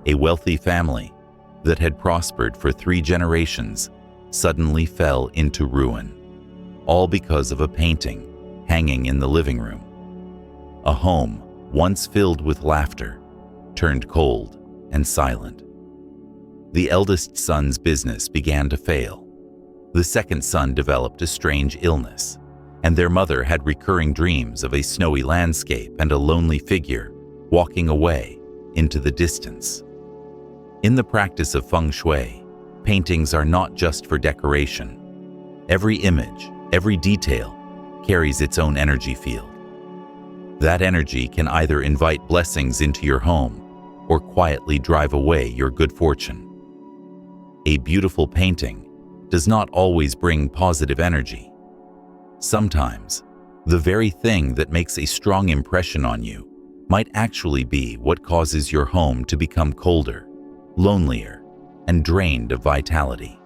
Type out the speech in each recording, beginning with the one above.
A wealthy family that had prospered for 3 generations suddenly fell into ruin, all because of a painting hanging in the living room. A home once filled with laughter turned cold and silent. The eldest son's business began to fail. The second son developed a strange illness, and their mother had recurring dreams of a snowy landscape and a lonely figure walking away into the distance. In the practice of Feng Shui, paintings are not just for decoration. Every image, every detail, carries its own energy field. That energy can either invite blessings into your home or quietly drive away your good fortune. A beautiful painting does not always bring positive energy. Sometimes, the very thing that makes a strong impression on you might actually be what causes your home to become colder, lonelier, and drained of vitality.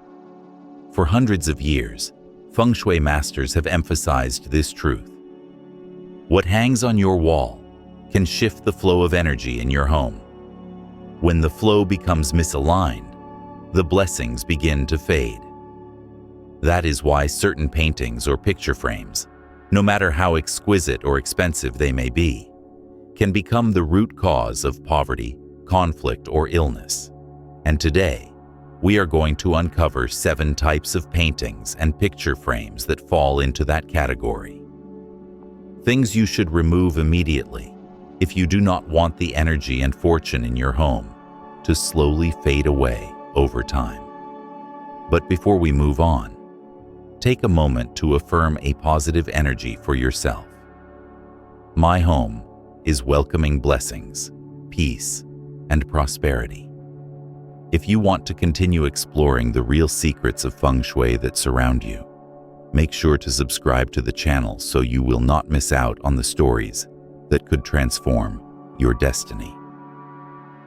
For hundreds of years, Feng Shui masters have emphasized this truth. What hangs on your wall can shift the flow of energy in your home. When the flow becomes misaligned, the blessings begin to fade. That is why certain paintings or picture frames, no matter how exquisite or expensive they may be, can become the root cause of poverty, conflict, or illness. And today, we are going to uncover 7 types of paintings and picture frames that fall into that category. Things you should remove immediately if you do not want the energy and fortune in your home to slowly fade away over time. But before we move on, take a moment to affirm a positive energy for yourself. My home is welcoming blessings, peace, and prosperity. If you want to continue exploring the real secrets of Feng Shui that surround you, make sure to subscribe to the channel so you will not miss out on the stories that could transform your destiny.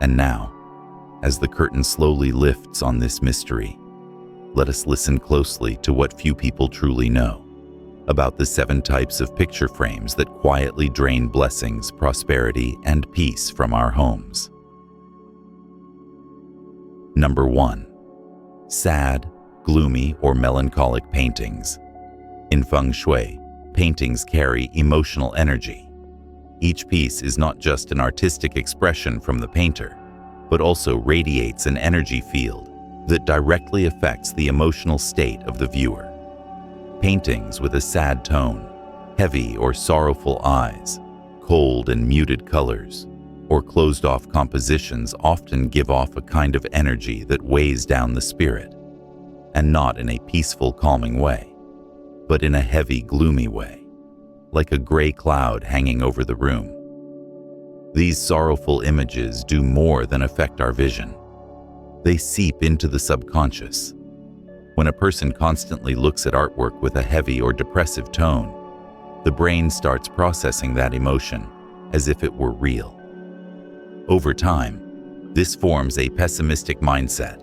And now, as the curtain slowly lifts on this mystery, let us listen closely to what few people truly know about the 7 types of picture frames that quietly drain blessings, prosperity, and peace from our homes. Number 1. Sad, gloomy, or melancholic paintings. In Feng Shui, paintings carry emotional energy. Each piece is not just an artistic expression from the painter, but also radiates an energy field that directly affects the emotional state of the viewer. Paintings with a sad tone, heavy or sorrowful eyes, cold and muted colors, or closed-off compositions often give off a kind of energy that weighs down the spirit, and not in a peaceful, calming way, but in a heavy, gloomy way, like a gray cloud hanging over the room. These sorrowful images do more than affect our vision. They seep into the subconscious. When a person constantly looks at artwork with a heavy or depressive tone, the brain starts processing that emotion as if it were real. Over time, this forms a pessimistic mindset.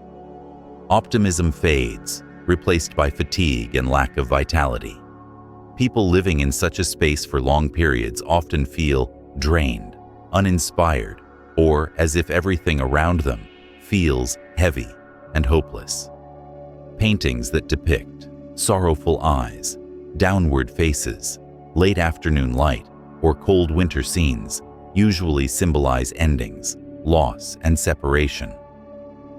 Optimism fades, replaced by fatigue and lack of vitality. People living in such a space for long periods often feel drained, uninspired, or as if everything around them feels heavy and hopeless. Paintings that depict sorrowful eyes, downward faces, late afternoon light, or cold winter scenes usually symbolize endings, loss, and separation.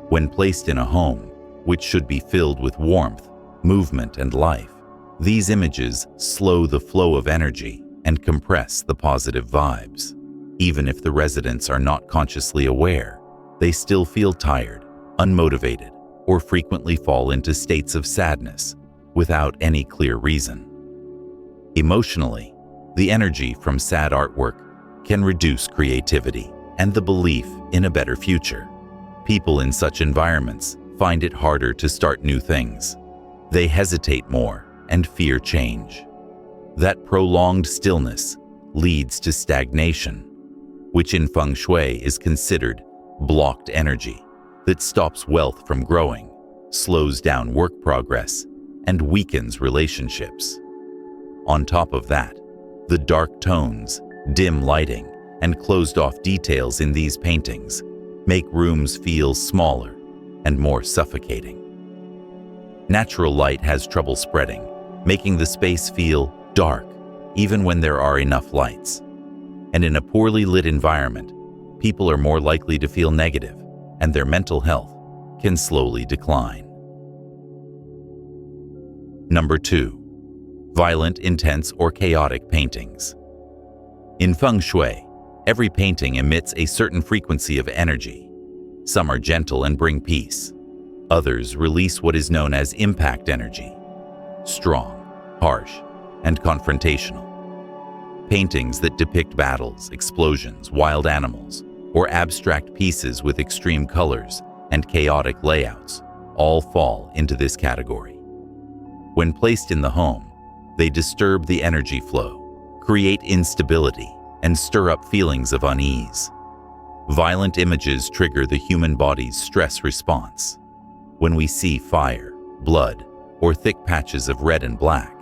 When placed in a home, which should be filled with warmth, movement, and life, these images slow the flow of energy and compress the positive vibes. Even if the residents are not consciously aware, they still feel tired, unmotivated, or frequently fall into states of sadness without any clear reason. Emotionally, the energy from sad artwork can reduce creativity and the belief in a better future. People in such environments find it harder to start new things. They hesitate more and fear change. That prolonged stillness leads to stagnation, which in Feng Shui is considered blocked energy that stops wealth from growing, slows down work progress, and weakens relationships. On top of that, the dark tones, dim lighting, and closed-off details in these paintings make rooms feel smaller and more suffocating. Natural light has trouble spreading, making the space feel dark even when there are enough lights. And in a poorly lit environment, people are more likely to feel negative, and their mental health can slowly decline. Number 2. Violent, intense, or chaotic paintings. In Feng Shui, every painting emits a certain frequency of energy. Some are gentle and bring peace. Others release what is known as impact energy, strong, harsh, and confrontational. Paintings that depict battles, explosions, wild animals, or abstract pieces with extreme colors and chaotic layouts all fall into this category. When placed in the home, they disturb the energy flow, create instability, and stir up feelings of unease. Violent images trigger the human body's stress response. When we see fire, blood, or thick patches of red and black,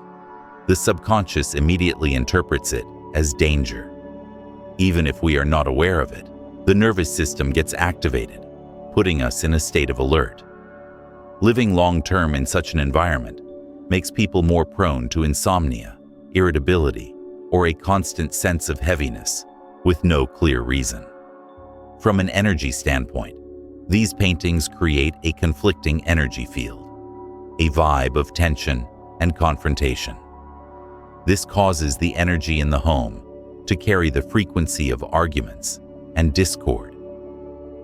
the subconscious immediately interprets it as danger. Even if we are not aware of it, the nervous system gets activated, putting us in a state of alert. Living long-term in such an environment makes people more prone to insomnia, irritability, or a constant sense of heaviness with no clear reason. From an energy standpoint, these paintings create a conflicting energy field, a vibe of tension and confrontation. This causes the energy in the home to carry the frequency of arguments and discord.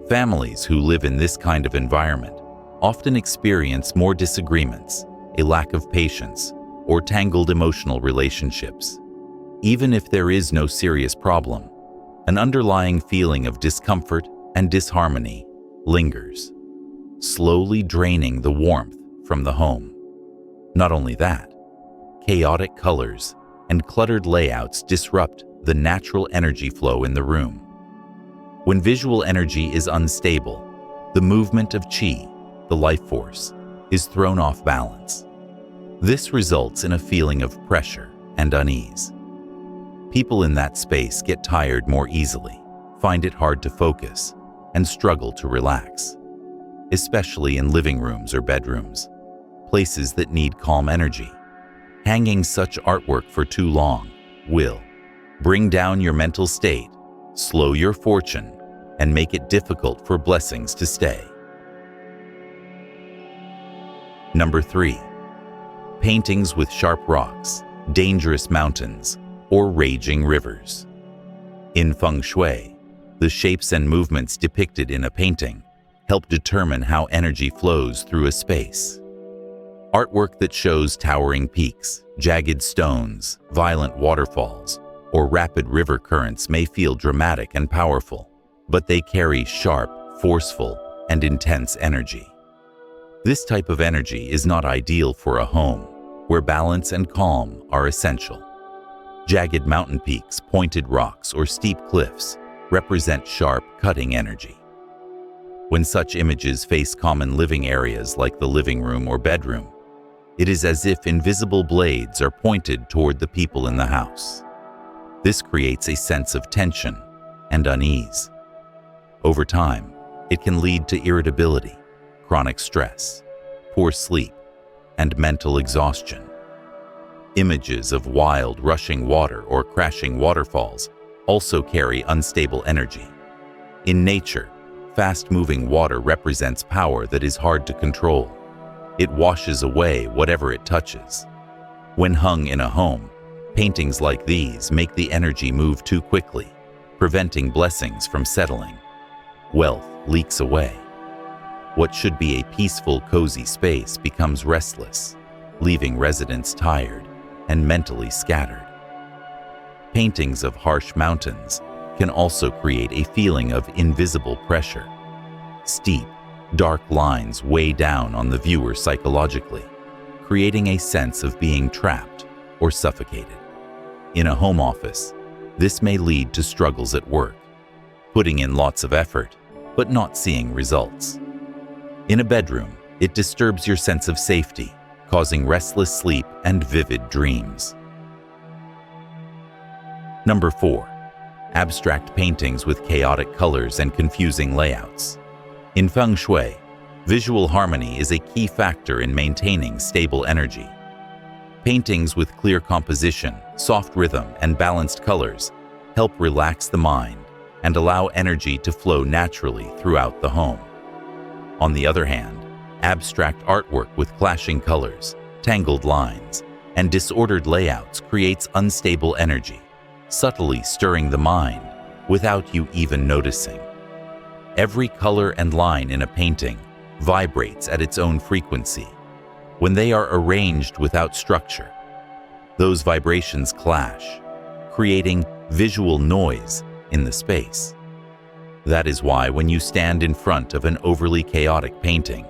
Families who live in this kind of environment often experience more disagreements, a lack of patience, or tangled emotional relationships. Even if there is no serious problem, an underlying feeling of discomfort and disharmony lingers, slowly draining the warmth from the home. Not only that, chaotic colors and cluttered layouts disrupt the natural energy flow in the room. When visual energy is unstable, the movement of qi, the life force, is thrown off balance. This results in a feeling of pressure and unease. People in that space get tired more easily, find it hard to focus, and struggle to relax, especially in living rooms or bedrooms, places that need calm energy. Hanging such artwork for too long will bring down your mental state, slow your fortune, and make it difficult for blessings to stay. Number 3. Paintings with sharp rocks, dangerous mountains, or raging rivers. In Feng Shui, the shapes and movements depicted in a painting help determine how energy flows through a space. Artwork that shows towering peaks, jagged stones, violent waterfalls, or rapid river currents may feel dramatic and powerful, but they carry sharp, forceful, and intense energy. This type of energy is not ideal for a home where balance and calm are essential. Jagged mountain peaks, pointed rocks, or steep cliffs represent sharp, cutting energy. When such images face common living areas like the living room or bedroom, it is as if invisible blades are pointed toward the people in the house. This creates a sense of tension and unease. Over time, it can lead to irritability, chronic stress, poor sleep, and mental exhaustion. Images of wild, rushing water or crashing waterfalls also carry unstable energy. In nature, fast-moving water represents power that is hard to control. It washes away whatever it touches. When hung in a home, paintings like these make the energy move too quickly, preventing blessings from settling. Wealth leaks away. What should be a peaceful, cozy space becomes restless, leaving residents tired and mentally scattered. Paintings of harsh mountains can also create a feeling of invisible pressure. Steep, dark lines weigh down on the viewer psychologically, creating a sense of being trapped or suffocated. In a home office, this may lead to struggles at work, putting in lots of effort, but not seeing results. In a bedroom, it disturbs your sense of safety, causing restless sleep and vivid dreams. Number 4. abstract paintings with chaotic colors and confusing layouts. In Feng Shui, visual harmony is a key factor in maintaining stable energy. Paintings with clear composition, soft rhythm, and balanced colors help relax the mind and allow energy to flow naturally throughout the home. On the other hand, abstract artwork with clashing colors, tangled lines, and disordered layouts creates unstable energy, subtly stirring the mind without you even noticing. Every color and line in a painting vibrates at its own frequency. When they are arranged without structure, those vibrations clash, creating visual noise in the space. That is why when you stand in front of an overly chaotic painting,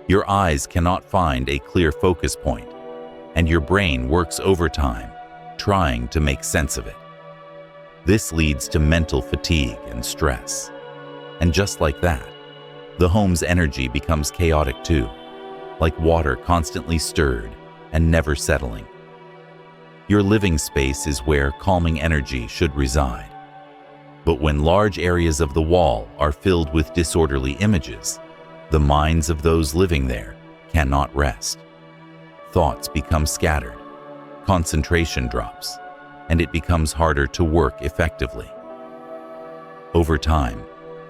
your eyes cannot find a clear focus point, and your brain works overtime trying to make sense of it. This leads to mental fatigue and stress. And just like that, the home's energy becomes chaotic too, like water constantly stirred and never settling. Your living space is where calming energy should reside. But when large areas of the wall are filled with disorderly images, the minds of those living there cannot rest. Thoughts become scattered, concentration drops, and it becomes harder to work effectively. Over time,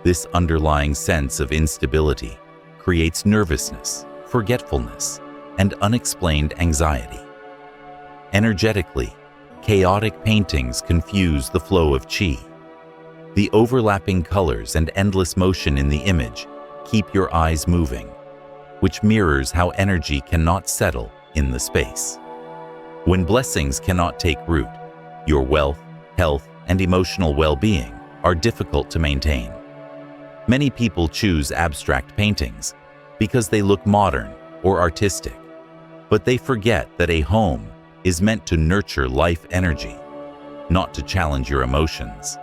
this underlying sense of instability creates nervousness, forgetfulness, and unexplained anxiety. Energetically, chaotic paintings confuse the flow of qi. The overlapping colors and endless motion in the image keep your eyes moving, which mirrors how energy cannot settle in the space. When blessings cannot take root, your wealth, health, and emotional well-being are difficult to maintain. Many people choose abstract paintings because they look modern or artistic, but they forget that a home is meant to nurture life energy, not to challenge your emotions.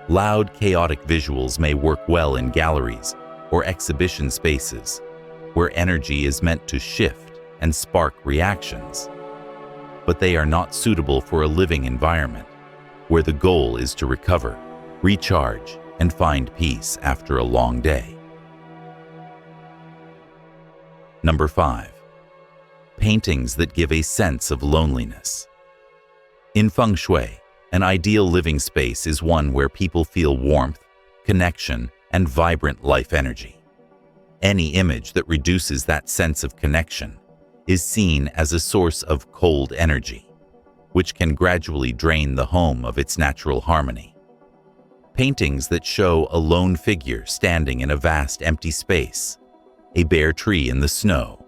Loud, chaotic visuals may work well in galleries or exhibition spaces, where energy is meant to shift and spark reactions. But they are not suitable for a living environment, where the goal is to recover, recharge, and find peace after a long day. Number 5. Paintings that give a sense of loneliness. In Feng Shui, an ideal living space is one where people feel warmth, connection, and vibrant life energy. Any image that reduces that sense of connection is seen as a source of cold energy, which can gradually drain the home of its natural harmony. Paintings that show a lone figure standing in a vast empty space, a bare tree in the snow,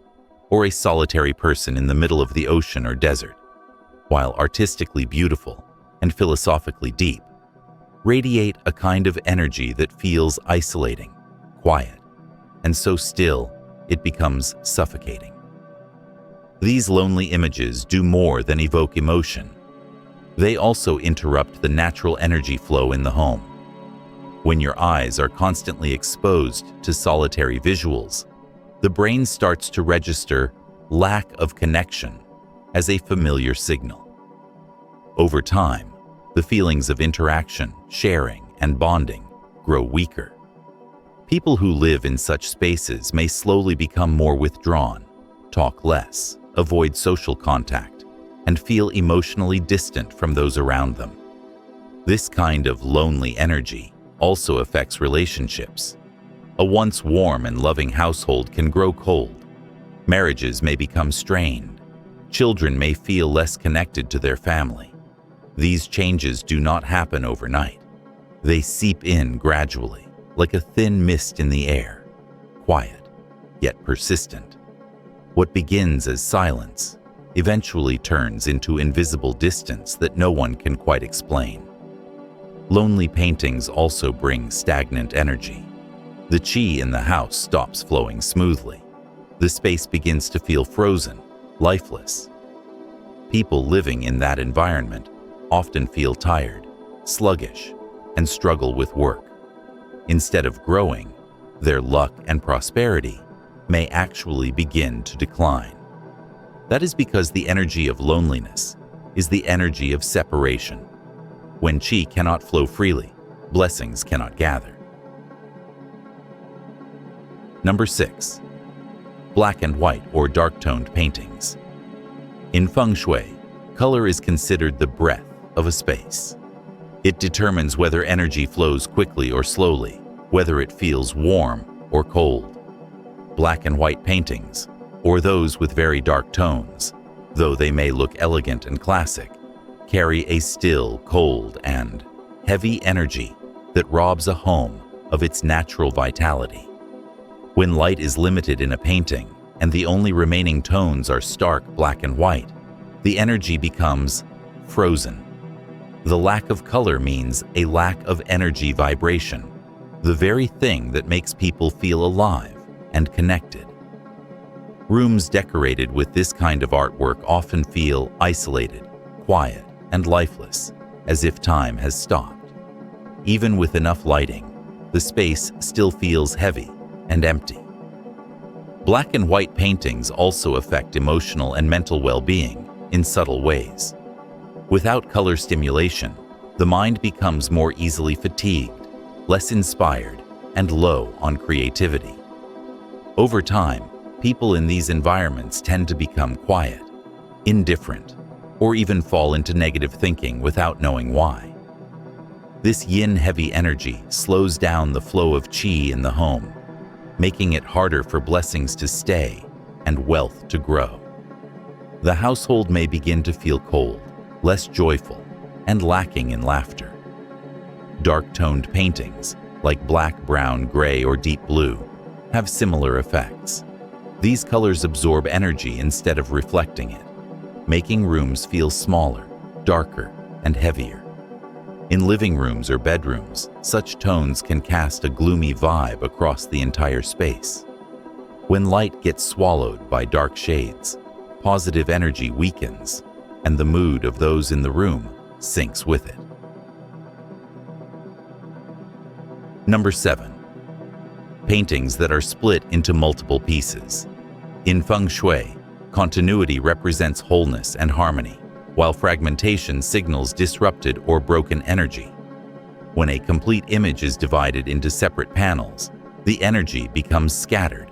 or a solitary person in the middle of the ocean or desert, while artistically beautiful and philosophically deep, radiate a kind of energy that feels isolating, quiet, and so still it becomes suffocating. These lonely images do more than evoke emotion. They also interrupt the natural energy flow in the home. When your eyes are constantly exposed to solitary visuals, the brain starts to register lack of connection as a familiar signal. Over time, the feelings of interaction, sharing, and bonding grow weaker. People who live in such spaces may slowly become more withdrawn, talk less, avoid social contact, and feel emotionally distant from those around them. This kind of lonely energy also affects relationships. A once warm and loving household can grow cold. Marriages may become strained. Children may feel less connected to their family. These changes do not happen overnight. They seep in gradually, like a thin mist in the air, quiet, yet persistent. What begins as silence eventually turns into invisible distance that no one can quite explain. Lonely paintings also bring stagnant energy. The qi in the house stops flowing smoothly. The space begins to feel frozen, lifeless. People living in that environment often feel tired, sluggish, and struggle with work. Instead of growing, their luck and prosperity may actually begin to decline. That is because the energy of loneliness is the energy of separation. When qi cannot flow freely, blessings cannot gather. Number 6. Black and white or dark-toned paintings. In Feng Shui, color is considered the breath of a space. It determines whether energy flows quickly or slowly, whether it feels warm or cold. Black and white paintings, or those with very dark tones, though they may look elegant and classic, carry a still, cold, and heavy energy that robs a home of its natural vitality. When light is limited in a painting and the only remaining tones are stark black and white, the energy becomes frozen. The lack of color means a lack of energy vibration, the very thing that makes people feel alive and connected. Rooms decorated with this kind of artwork often feel isolated, quiet, and lifeless, as if time has stopped. Even with enough lighting, the space still feels heavy and empty. Black and white paintings also affect emotional and mental well-being in subtle ways. Without color stimulation, the mind becomes more easily fatigued, less inspired, and low on creativity. Over time, people in these environments tend to become quiet, indifferent, or even fall into negative thinking without knowing why. This yin-heavy energy slows down the flow of qi in the home, making it harder for blessings to stay and wealth to grow. The household may begin to feel cold, less joyful, and lacking in laughter. Dark-toned paintings, like black, brown, gray, or deep blue, have similar effects. These colors absorb energy instead of reflecting it, making rooms feel smaller, darker, and heavier. In living rooms or bedrooms, such tones can cast a gloomy vibe across the entire space. When light gets swallowed by dark shades, positive energy weakens, and the mood of those in the room sinks with it. Number 7. Paintings that are split into multiple pieces. In Feng Shui, continuity represents wholeness and harmony, while fragmentation signals disrupted or broken energy. When a complete image is divided into separate panels, the energy becomes scattered.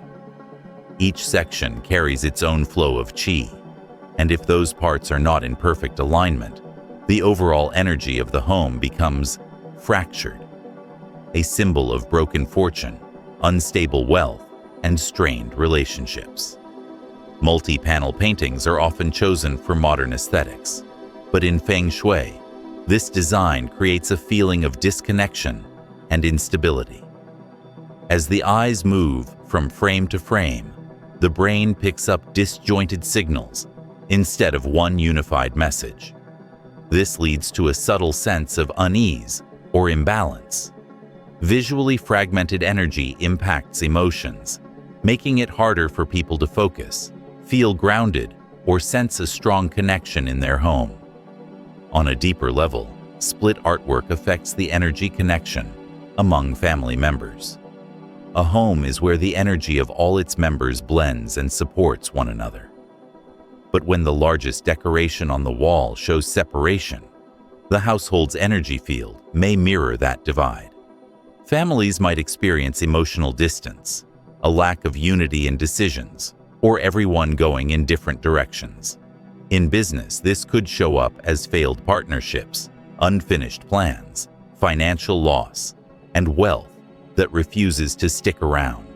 Each section carries its own flow of qi, and if those parts are not in perfect alignment, the overall energy of the home becomes fractured, a symbol of broken fortune, unstable wealth, and strained relationships. Multi-panel paintings are often chosen for modern aesthetics, but in Feng Shui, this design creates a feeling of disconnection and instability. As the eyes move from frame to frame, the brain picks up disjointed signals instead of one unified message. This leads to a subtle sense of unease or imbalance. Visually fragmented energy impacts emotions, making it harder for people to focus, feel grounded, or sense a strong connection in their home. On a deeper level, split artwork affects the energy connection among family members. A home is where the energy of all its members blends and supports one another. But when the largest decoration on the wall shows separation, the household's energy field may mirror that divide. Families might experience emotional distance, a lack of unity in decisions, or everyone going in different directions. In business, this could show up as failed partnerships, unfinished plans, financial loss, and wealth that refuses to stick around.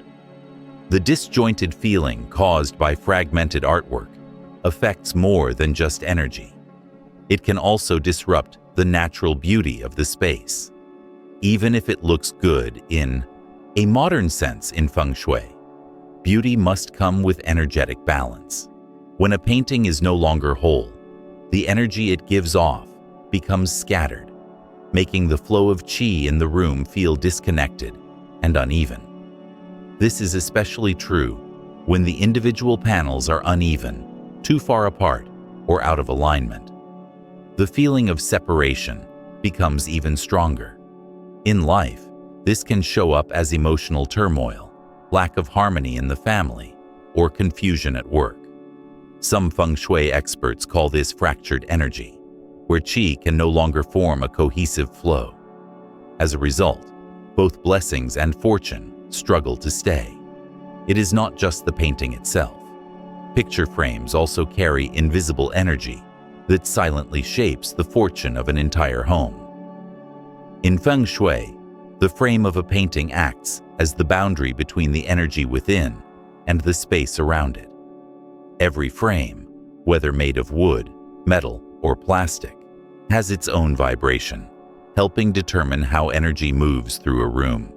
The disjointed feeling caused by fragmented artwork affects more than just energy. It can also disrupt the natural beauty of the space. Even if it looks good in a modern sense in Feng Shui, beauty must come with energetic balance. When a painting is no longer whole, the energy it gives off becomes scattered, making the flow of qi in the room feel disconnected and uneven. This is especially true when the individual panels are uneven, too far apart, or out of alignment. The feeling of separation becomes even stronger. In life, this can show up as emotional turmoil, lack of harmony in the family, or confusion at work. Some Feng Shui experts call this fractured energy, where qi can no longer form a cohesive flow. As a result, both blessings and fortune struggle to stay. It is not just the painting itself. Picture frames also carry invisible energy that silently shapes the fortune of an entire home. In Feng Shui, the frame of a painting acts as the boundary between the energy within and the space around it. Every frame, whether made of wood, metal, or plastic, has its own vibration, helping determine how energy moves through a room.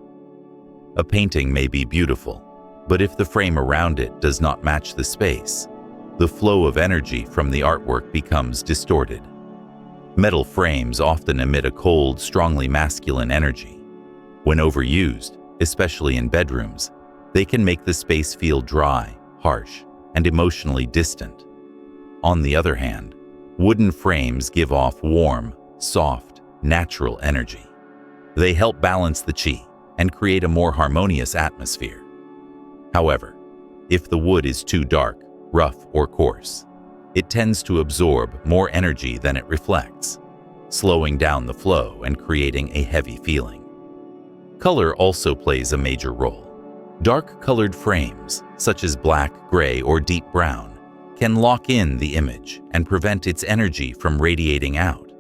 A painting may be beautiful, but if the frame around it does not match the space, the flow of energy from the artwork becomes distorted. Metal frames often emit a cold, strongly masculine energy. When overused, especially in bedrooms, they can make the space feel dry, harsh, and emotionally distant. On the other hand, wooden frames give off warm, soft, natural energy. They help balance the qi and create a more harmonious atmosphere. However, if the wood is too dark, rough, or coarse, it tends to absorb more energy than it reflects, slowing down the flow and creating a heavy feeling. Color also plays a major role. Dark-colored frames, such as black, gray, or deep brown, can lock in the image and prevent its energy from radiating out.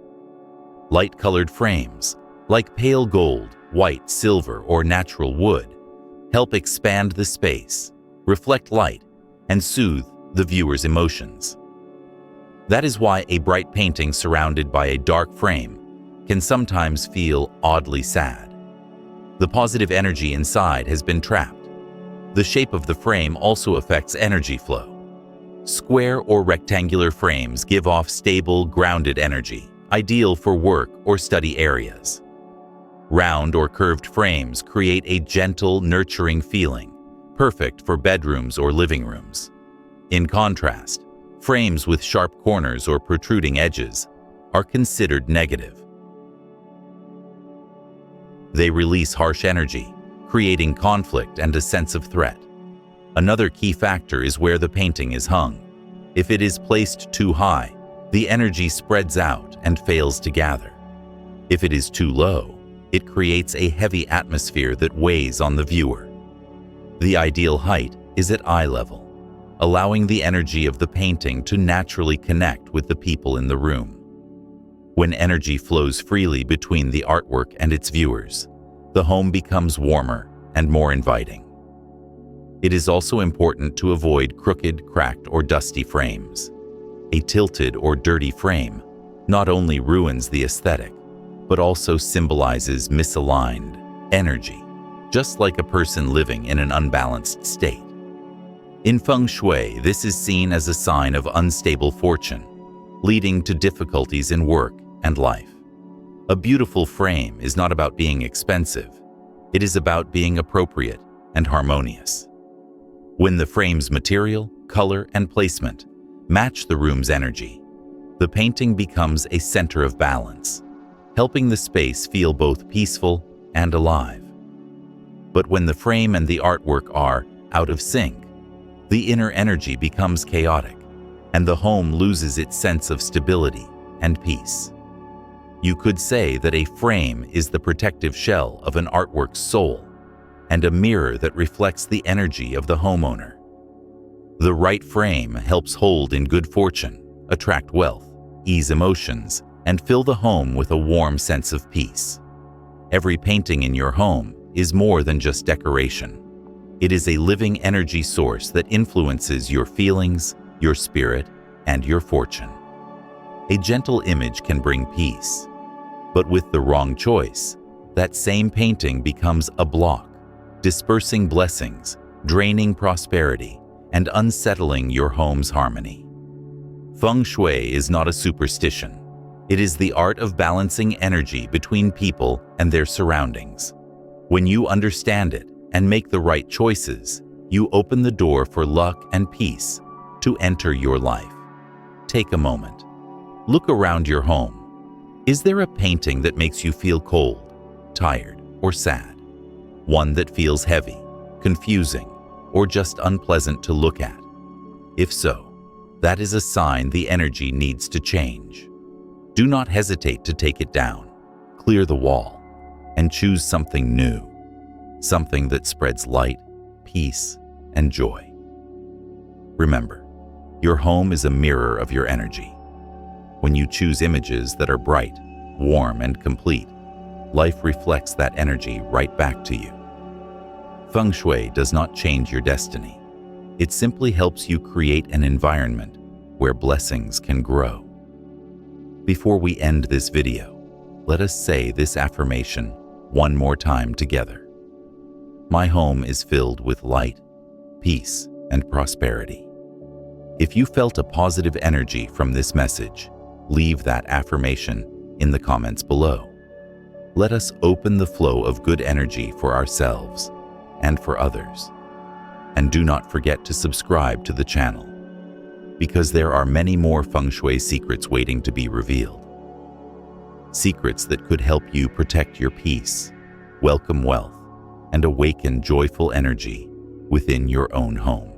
Light-colored frames, like pale gold, white, silver, or natural wood, help expand the space, reflect light, and soothe the viewer's emotions. That is why a bright painting surrounded by a dark frame can sometimes feel oddly sad. The positive energy inside has been trapped. The shape of the frame also affects energy flow. Square or rectangular frames give off stable, grounded energy, ideal for work or study areas. Round or curved frames create a gentle, nurturing feeling, perfect for bedrooms or living rooms. In contrast, frames with sharp corners or protruding edges are considered negative. They release harsh energy, creating conflict and a sense of threat. Another key factor is where the painting is hung. If it is placed too high, the energy spreads out and fails to gather. If it is too low, it creates a heavy atmosphere that weighs on the viewer. The ideal height is at eye level, allowing the energy of the painting to naturally connect with the people in the room. When energy flows freely between the artwork and its viewers, the home becomes warmer and more inviting. It is also important to avoid crooked, cracked, or dusty frames. A tilted or dirty frame not only ruins the aesthetic, but also symbolizes misaligned energy, just like a person living in an unbalanced state. In Feng Shui, this is seen as a sign of unstable fortune, leading to difficulties in work and life. A beautiful frame is not about being expensive. It is about being appropriate and harmonious. When the frame's material, color, and placement match the room's energy, the painting becomes a center of balance, helping the space feel both peaceful and alive. But when the frame and the artwork are out of sync, the inner energy becomes chaotic, and the home loses its sense of stability and peace. You could say that a frame is the protective shell of an artwork's soul, and a mirror that reflects the energy of the homeowner. The right frame helps hold in good fortune, attract wealth, ease emotions, and fill the home with a warm sense of peace. Every painting in your home is more than just decoration. It is a living energy source that influences your feelings, your spirit, and your fortune. A gentle image can bring peace, but with the wrong choice, that same painting becomes a block, dispersing blessings, draining prosperity, and unsettling your home's harmony. Feng Shui is not a superstition. It is the art of balancing energy between people and their surroundings. When you understand it and make the right choices, you open the door for luck and peace to enter your life. Take a moment. Look around your home. Is there a painting that makes you feel cold, tired, or sad? One that feels heavy, confusing, or just unpleasant to look at? If so, that is a sign the energy needs to change. Do not hesitate to take it down, clear the wall, and choose something new, something that spreads light, peace, and joy. Remember, your home is a mirror of your energy. When you choose images that are bright, warm, and complete, life reflects that energy right back to you. Feng Shui does not change your destiny. It simply helps you create an environment where blessings can grow. Before we end this video, let us say this affirmation one more time together. My home is filled with light, peace, and prosperity. If you felt a positive energy from this message, leave that affirmation in the comments below. Let us open the flow of good energy for ourselves and for others. And do not forget to subscribe to the channel, because there are many more Feng Shui secrets waiting to be revealed. Secrets that could help you protect your peace, welcome wealth, and awaken joyful energy within your own home.